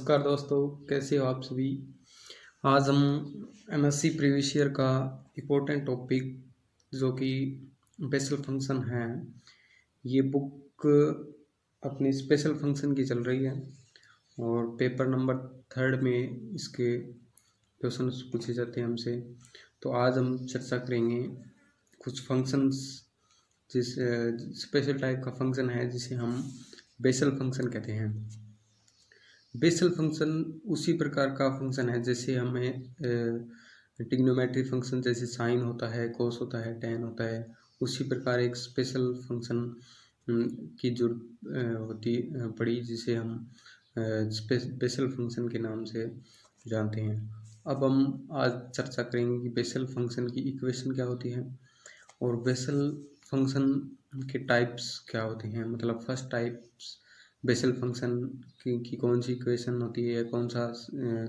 नमस्कार दोस्तों, कैसे हो आप सभी। आज हम एमएससी प्रीवियस ईयर का इम्पोर्टेंट टॉपिक जो कि बेसल फंक्शन है, ये बुक अपनी स्पेशल फंक्शन की चल रही है और पेपर नंबर 3 में इसके क्वेश्चंस पूछे जाते हैं हमसे। तो आज हम चर्चा करेंगे कुछ फंक्शंस, जिस स्पेशल टाइप का फंक्शन है जिसे हम बेसल फंक्शन कहते हैं। बेसल फंक्शन उसी प्रकार का फंक्शन है जैसे हमें ट्रिग्नोमेट्री फंक्शन जैसे साइन होता है, कोस होता है, टेन होता है, उसी प्रकार एक स्पेशल फंक्शन की जरूरत होती पड़ी जिसे हम बेसल फंक्शन के नाम से जानते हैं। अब हम आज चर्चा करेंगे कि बेसल फंक्शन की इक्वेशन क्या होती है और बेसल फंक्शन के टाइप्स क्या होते हैं। मतलब फर्स्ट टाइप्स बेसल फंक्शन की कौन सी इक्वेशन होती है, कौन सा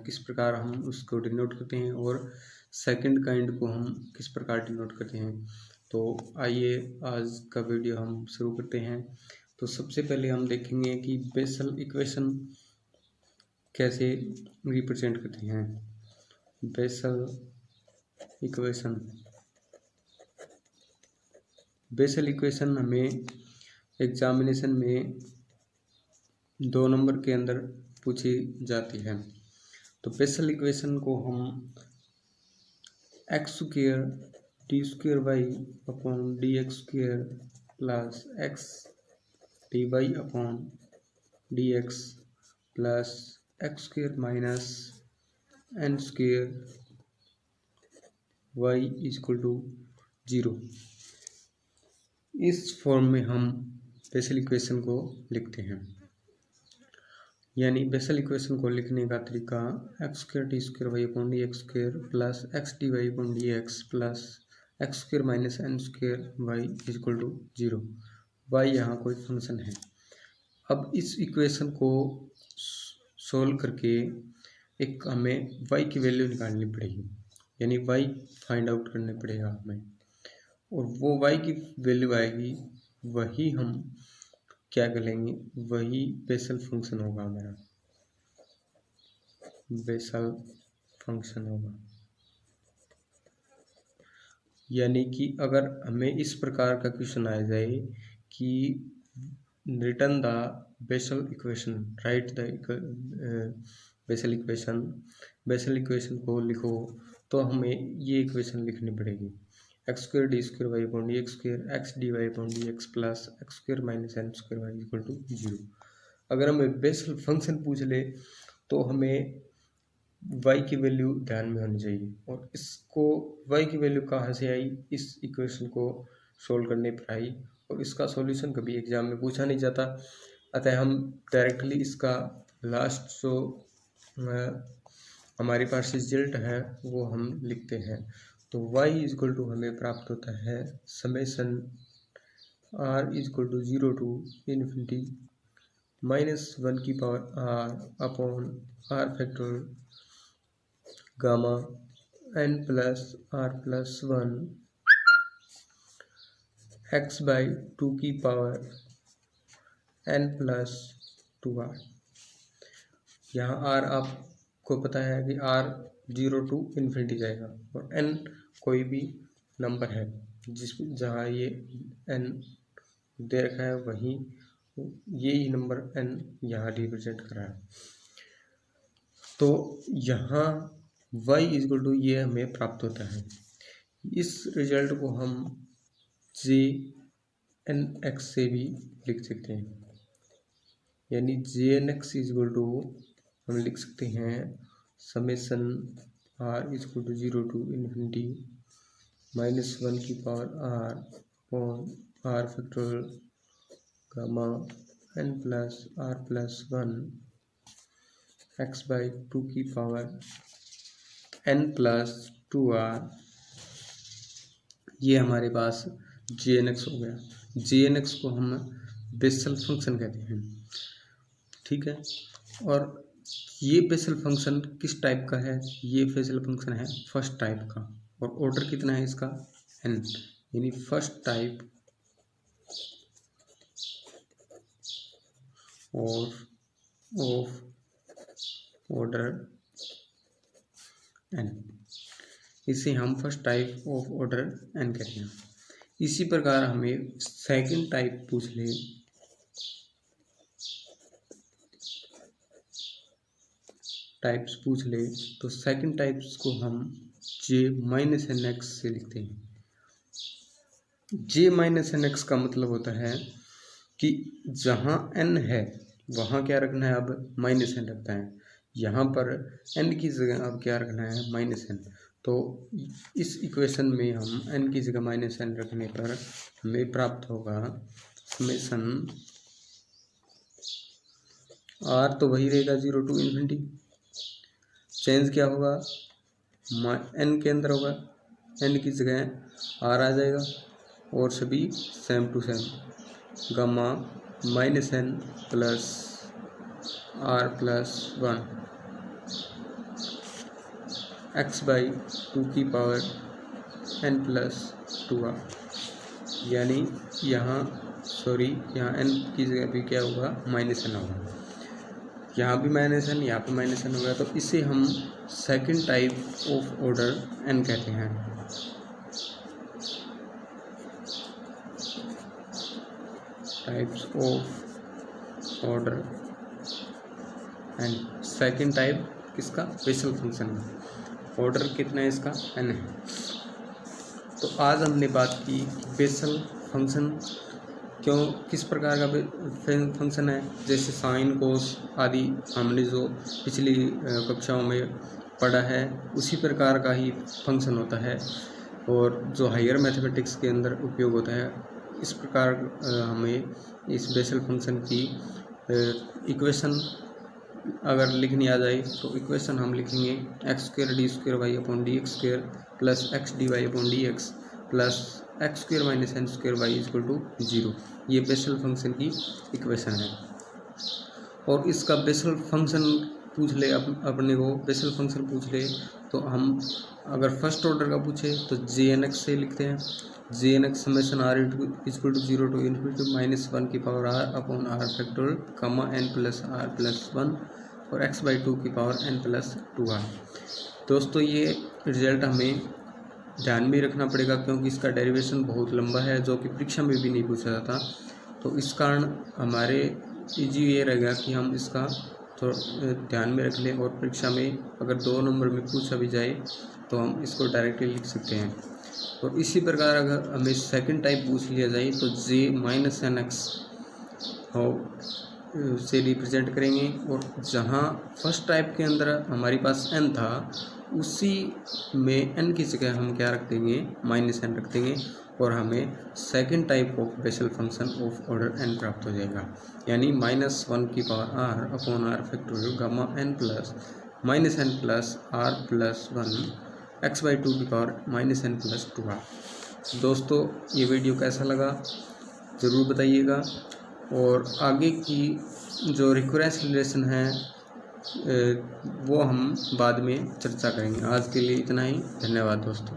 किस प्रकार हम उसको डिनोट करते हैं, और सेकंड काइंड को हम किस प्रकार डिनोट करते हैं। तो आइए आज का वीडियो हम शुरू करते हैं। तो सबसे पहले हम देखेंगे कि बेसल इक्वेशन कैसे रिप्रेजेंट करते हैं। बेसल इक्वेशन हमें एग्जामिनेशन में 2 नंबर के अंदर पूछी जाती है। तो बेसल इक्वेशन को हम x square d square y upon d x square plus x d y upon d x plus x square minus n square y equal to 0, इस फॉर्म में हम बेसल इक्वेशन को लिखते हैं। यानी बेसल इक्वेशन को लिखने का तरीका x square d square y upon d x square plus x d y upon d x plus x square minus n square y equal to 0। Y यहाँ कोई फंक्शन है। अब इस इक्वेशन को सोल्व करके एक हमें वाई की वैल्यू निकालनी पड़ेगी, यानी वाई फाइंड आउट करने पड़ेगा हमें, और वो वाई की वैल्यू आएगी, वही हम क्या करेंगे, वही बेसल फंक्शन होगा, हमारा बेसल फंक्शन होगा। यानी कि अगर हमें इस प्रकार का क्वेश्चन आ जाए कि return the Bessel equation, write the Bessel equation को लिखो, तो हमें ये इक्वेशन लिखनी पड़ेगी x square d square y upon d x square x d y upon d x plus x square minus n square y equal to 0। अगर हमें Bessel function पूछ ले तो हमें वाई की वैल्यू ध्यान में होनी चाहिए, और इसको वाई की वैल्यू कहाँ से आई, इस इक्वेशन को सोल्व करने पर आई, और इसका सॉल्यूशन कभी एग्जाम में पूछा नहीं जाता। अतः हम डायरेक्टली इसका लास्ट जो हमारे पास रिजल्ट है वो हम लिखते हैं। तो y इक्वल टू हमें प्राप्त होता है summation r equal to 0 to infinity -1 की power r upon r factorial gamma n plus r plus 1 x by 2 की पावर n प्लस 2r। यहाँ r आपको पता है कि r 0 टू इन्फिनिटी जाएगा, और n कोई भी नंबर है जहाँ ये n दे रखा है, वहीं यही नंबर n यहाँ रिप्रेजेंट कर रहा है। तो यहाँ y इक्वल टू ये हमें प्राप्त होता है। इस रिजल्ट को हम jnx से भी लिख सकते हैं, यानी jnx इक्वल टू हम लिख सकते हैं summation r equal to 0 to infinity -1 की power r upon r factorial gamma n plus r plus 1 x by 2 की पावर n प्लस 2r। ये हमारे पास jnx हो गया। jnx को हम बेसल फंक्शन कहते हैं, ठीक है। और ये बेसल फंक्शन किस टाइप का है, ये बेसल फंक्शन है फर्स्ट टाइप का, और ऑर्डर कितना है इसका n, यानी first type of order n, इसे हम first type of order n कहते हैं। इसी प्रकार हमें सेकंड टाइप पूछ ले, टाइप्स पूछ ले तो सेकंड टाइप्स को हम j-nx से लिखते हैं। j-nx का मतलब होता है कि जहाँ n है वहाँ क्या रखना है, अब -n रखता है। यहाँ पर n की जगह अब क्या रखना है, -n। तो इस इक्वेशन में हम n की जगह -n रखने पर हमें प्राप्त होगा समेशन r, तो वही रहेगा 0 to ∞। चेंज क्या होगा, n के अंदर होगा, n की जगह r आ जाएगा और सभी same to same, gamma -n plus r plus 1 x/2 की पावर n प्लस 2r, यानी यहाँ n की जगह भी क्या होगा, -n होगा। यहाँ भी -n, यहाँ पे -n होगा। तो इसे हम second type of order n कहते हैं। Types of order n, second type किसका, बेसल फंक्शन का। ऑर्डर कितना है इसका, n है। तो आज हमने बात की बेसल फंक्शन किस प्रकार का फंक्शन है। जैसे साइन, कोस आदि हमने जो पिछली कक्षाओं में पढ़ा है उसी प्रकार का ही फंक्शन होता है और जो हायर मैथमेटिक्स के अंदर उपयोग होता है। इस प्रकार हमें इस बेसल फंक्शन की इक्वेशन अगर लिखनी आ जाए तो इक्वेशन हम लिखेंगे x² d²y/dx² plus x/dy/dx plus x² - n² y = 0। ये बेसल फंक्शन की इक्वेशन है। और इसका बेसल फंक्शन पूछ ले अपने को, बेसल फंक्शन पूछ ले तो हम अगर फर्स्ट ऑर्डर का पूछे तो j-nx से लिखते हैं। j-nx समेशन r = 0 to ∞ -1 की power r/r factorial gamma n plus r plus 1 और x/2 की पावर n प्लस 2r। दोस्तों ये रिजल्ट हमें ध्यान में रखना पड़ेगा क्योंकि इसका डेरिवेशन बहुत लंबा है जो कि परीक्षा में भी नहीं पूछा जाता। तो इस कारण हमारे इजी ये रहेगा कि हम इसका थोड़ा ध्यान में रख लें और परीक्षा में अगर 2 नंबर में पूछा भी जाए तो हम इसको डायरेक्टली लिख सकते हैं। और इसी प्रकार अगर हमें सेकंड टाइप पूछ लिया जाए तो j-nx से रिप्रेजेंट करेंगे और जहाँ फर्स्ट टाइप के अंदर हमारे पास n था उसी में n की जगह हम क्या रख देंगे, -n रख देंगे और हमें second type of Bessel function of order n प्राप्त हो जाएगा। यानी -1 की power r/r factorial gamma n plus -n plus r plus 1 x/2 की पावर -n प्लस 2r। दोस्तों ये वीडियो कैसा लगा ज़रूर बताइएगा और आगे की जो रिकरेंस रिलेशन है वो हम बाद में चर्चा करेंगे। आज के लिए इतना ही, धन्यवाद दोस्तों।